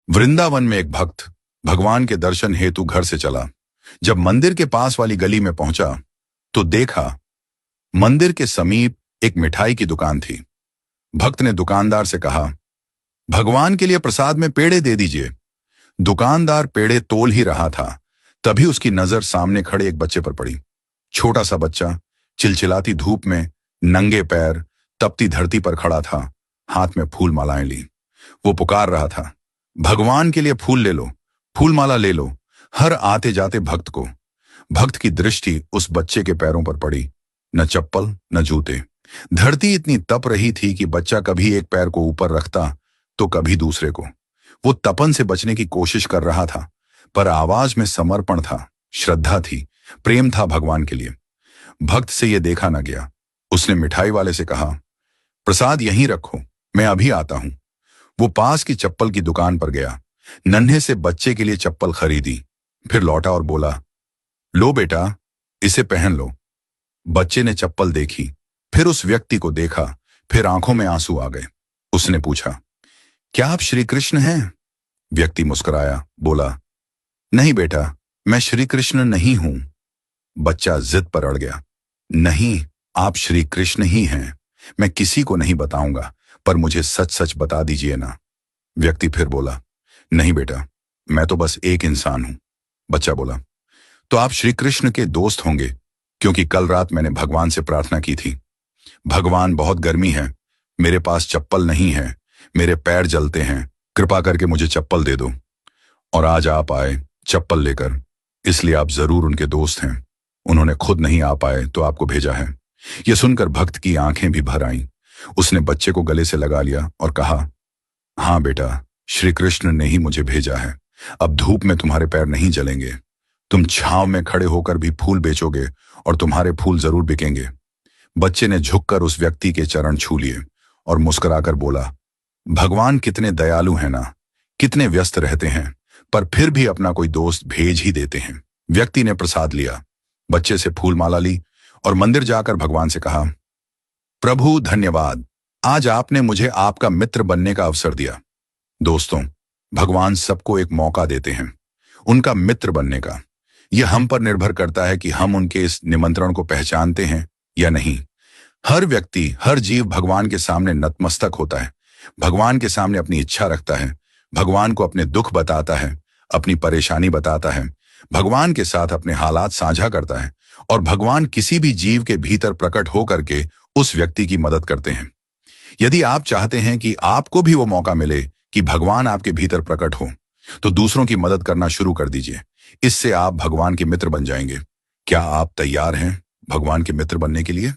वृंदावन में एक भक्त भगवान के दर्शन हेतु घर से चला। जब मंदिर के पास वाली गली में पहुंचा तो देखा मंदिर के समीप एक मिठाई की दुकान थी। भक्त ने दुकानदार से कहा, भगवान के लिए प्रसाद में पेड़े दे दीजिए। दुकानदार पेड़े तोल ही रहा था, तभी उसकी नजर सामने खड़े एक बच्चे पर पड़ी। छोटा सा बच्चा चिलचिलाती धूप में नंगे पैर तपती धरती पर खड़ा था, हाथ में फूल मालाएं ली। वो पुकार रहा था, भगवान के लिए फूल ले लो, फूल माला ले लो। हर आते जाते भक्त की दृष्टि उस बच्चे के पैरों पर पड़ी। न चप्पल न जूते। धरती इतनी तप रही थी कि बच्चा कभी एक पैर को ऊपर रखता तो कभी दूसरे को। वो तपन से बचने की कोशिश कर रहा था, पर आवाज में समर्पण था, श्रद्धा थी, प्रेम था भगवान के लिए। भक्त से यह देखा न गया। उसने मिठाई वाले से कहा, प्रसाद यहीं रखो, मैं अभी आता हूं। वो पास की चप्पल की दुकान पर गया, नन्हे से बच्चे के लिए चप्पल खरीदी, फिर लौटा और बोला, लो बेटा, इसे पहन लो। बच्चे ने चप्पल देखी, फिर उस व्यक्ति को देखा, फिर आंखों में आंसू आ गए। उसने पूछा, क्या आप श्री कृष्ण हैं? व्यक्ति मुस्कुराया, बोला, नहीं बेटा, मैं श्री कृष्ण नहीं हूं। बच्चा जिद पर अड़ गया, नहीं, आप श्री कृष्ण ही हैं। मैं किसी को नहीं बताऊंगा, पर मुझे सच सच बता दीजिए ना। व्यक्ति फिर बोला, नहीं बेटा, मैं तो बस एक इंसान हूं। बच्चा बोला, तो आप श्री कृष्ण के दोस्त होंगे, क्योंकि कल रात मैंने भगवान से प्रार्थना की थी। भगवान, बहुत गर्मी है, मेरे पास चप्पल नहीं है, मेरे पैर जलते हैं, कृपा करके मुझे चप्पल दे दो। और आज आप आए चप्पल लेकर, इसलिए आप जरूर उनके दोस्त हैं। उन्होंने खुद नहीं आ पाए तो आपको भेजा है। यह सुनकर भक्त की आंखें भी भर आईं। उसने बच्चे को गले से लगा लिया और कहा, हाँ बेटा, श्री कृष्ण ने ही मुझे भेजा है। अब धूप में तुम्हारे पैर नहीं जलेंगे। तुम छांव में खड़े होकर भी फूल बेचोगे और तुम्हारे फूल जरूर बिकेंगे। बच्चे ने झुककर उस व्यक्ति के चरण छू लिए और मुस्कुराकर बोला, भगवान कितने दयालु हैं ना, कितने व्यस्त रहते हैं, पर फिर भी अपना कोई दोस्त भेज ही देते हैं। व्यक्ति ने प्रसाद लिया, बच्चे से फूल माला ली और मंदिर जाकर भगवान से कहा, प्रभु धन्यवाद, आज आपने मुझे आपका मित्र बनने का अवसर दिया। दोस्तों, भगवान सबको एक मौका देते हैं उनका मित्र बनने का। यह हम पर निर्भर करता है कि हम उनके इस निमंत्रण को पहचानते हैं या नहीं। हर व्यक्ति, हर जीव भगवान के सामने नतमस्तक होता है, भगवान के सामने अपनी इच्छा रखता है, भगवान को अपने दुख बताता है, अपनी परेशानी बताता है, भगवान के साथ अपने हालात साझा करता है, और भगवान किसी भी जीव के भीतर प्रकट होकर के उस व्यक्ति की मदद करते हैं। यदि आप चाहते हैं कि आपको भी वो मौका मिले कि भगवान आपके भीतर प्रकट हो, तो दूसरों की मदद करना शुरू कर दीजिए। इससे आप भगवान के मित्र बन जाएंगे। क्या आप तैयार हैं भगवान के मित्र बनने के लिए?